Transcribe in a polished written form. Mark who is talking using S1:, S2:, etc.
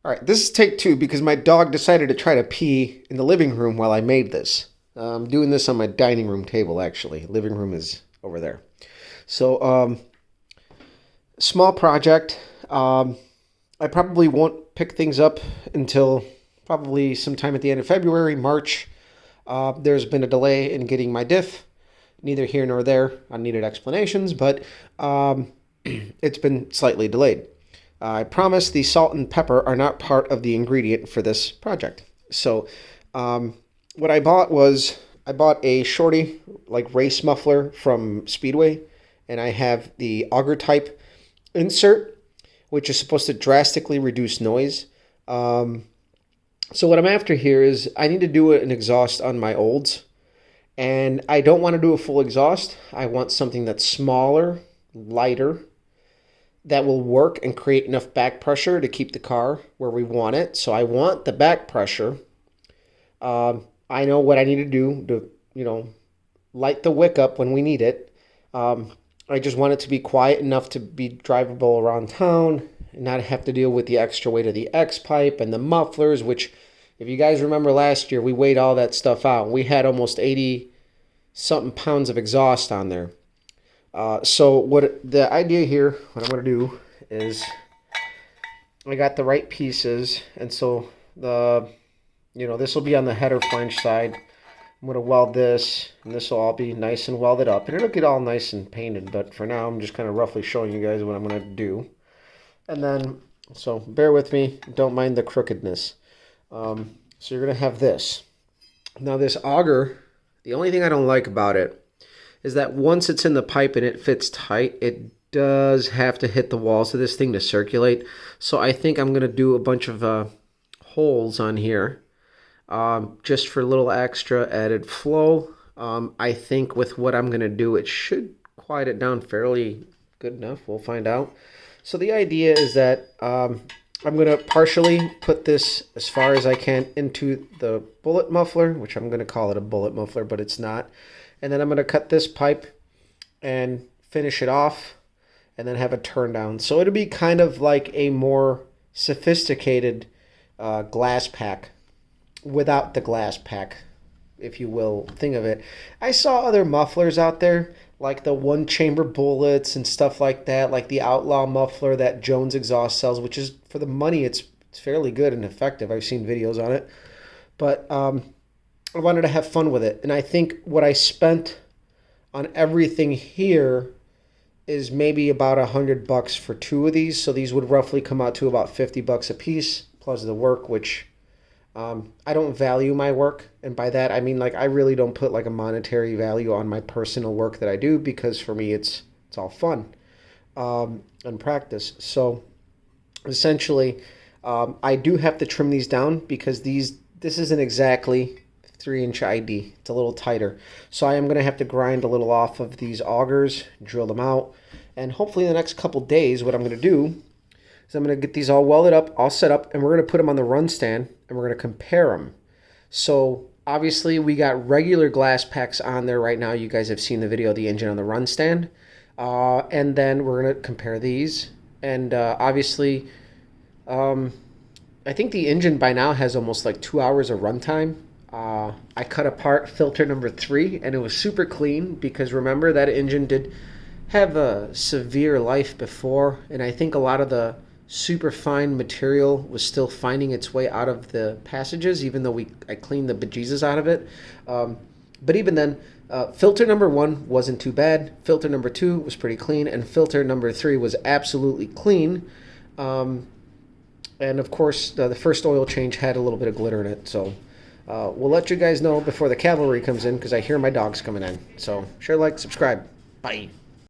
S1: All right, this is take two because my dog decided to try to pee in the living room while I made this. I'm doing this on my dining room table, actually. Living room is over there. So, small project. I probably won't pick things up until probably sometime at the end of February, March. There's been a delay in getting my diff. Neither here nor there. I needed explanations, but it's been slightly delayed. I promise the salt and pepper are not part of the ingredient for this project. So what I bought was I bought a shorty, like race muffler from Speedway, and I have the auger type insert, which is supposed to drastically reduce noise. So what I'm after here is I need to do an exhaust on my olds, and I don't want to do a full exhaust. I want something that's smaller, lighter, that will work and create enough back pressure to keep the car where we want it. So I want the back pressure. I know what I need to do to, light the wick up when we need it. I just want it to be quiet enough to be drivable around town and not have to deal with the extra weight of the X pipe and the mufflers, which, if you guys remember last year, we weighed all that stuff out. We had almost 80 something pounds of exhaust on there. So what the idea here, what I'm going to do is I got the right pieces, and so this will be on the header flange side. I'm going to weld this, and this will all be nice and welded up, and it'll get all nice and painted, but for now I'm just kind of roughly showing you guys what I'm going to do. And then, so bear with me, don't mind the crookedness. So you're going to have this. Now this auger, the only thing I don't like about it is that once it's in the pipe and it fits tight, it does have to hit the walls of this thing to circulate. So I think I'm going to do a bunch of holes on here just for a little extra added flow. I think with what I'm going to do, it should quiet it down fairly good enough. We'll find out. So the idea is that I'm going to partially put this as far as I can into the bullet muffler, which I'm going to call it a bullet muffler, but it's not. And then I'm going to cut this pipe and finish it off and then have it turn down. So it'll be kind of like a more sophisticated glass pack without the glass pack, if you will think of it. I saw other mufflers out there, like the one-chamber bullets and stuff like that, like the Outlaw muffler that Jones Exhaust sells, which is, for the money, it's fairly good and effective. I've seen videos on it. But I wanted to have fun with it. And I think what I spent on everything here is maybe about $100 for two of these. So these would roughly come out to about $50 a piece, plus the work, which I don't value my work. And by that, I mean, like, I really don't put like a monetary value on my personal work that I do, because for me, it's all fun and practice. So essentially, I do have to trim these down because this isn't exactly 3-inch ID. It's a little tighter. So I am going to have to grind a little off of these augers, drill them out, and hopefully in the next couple days, what I'm going to do is I'm going to get these all welded up, all set up, and we're going to put them on the run stand, and we're going to compare them. So obviously we got regular glass packs on there right now. You guys have seen the video of the engine on the run stand. And then we're going to compare these. And obviously, I think the engine by now has almost like 2 hours of runtime. I cut apart filter number 3, and it was super clean because, remember, that engine did have a severe life before, and I think a lot of the super fine material was still finding its way out of the passages, even though I cleaned the bejesus out of it. But even then, filter number 1 wasn't too bad, filter number 2 was pretty clean, and filter number 3 was absolutely clean. And of course, the first oil change had a little bit of glitter in it, so we'll let you guys know before the cavalry comes in, because I hear my dogs coming in. So share, like, subscribe. Bye.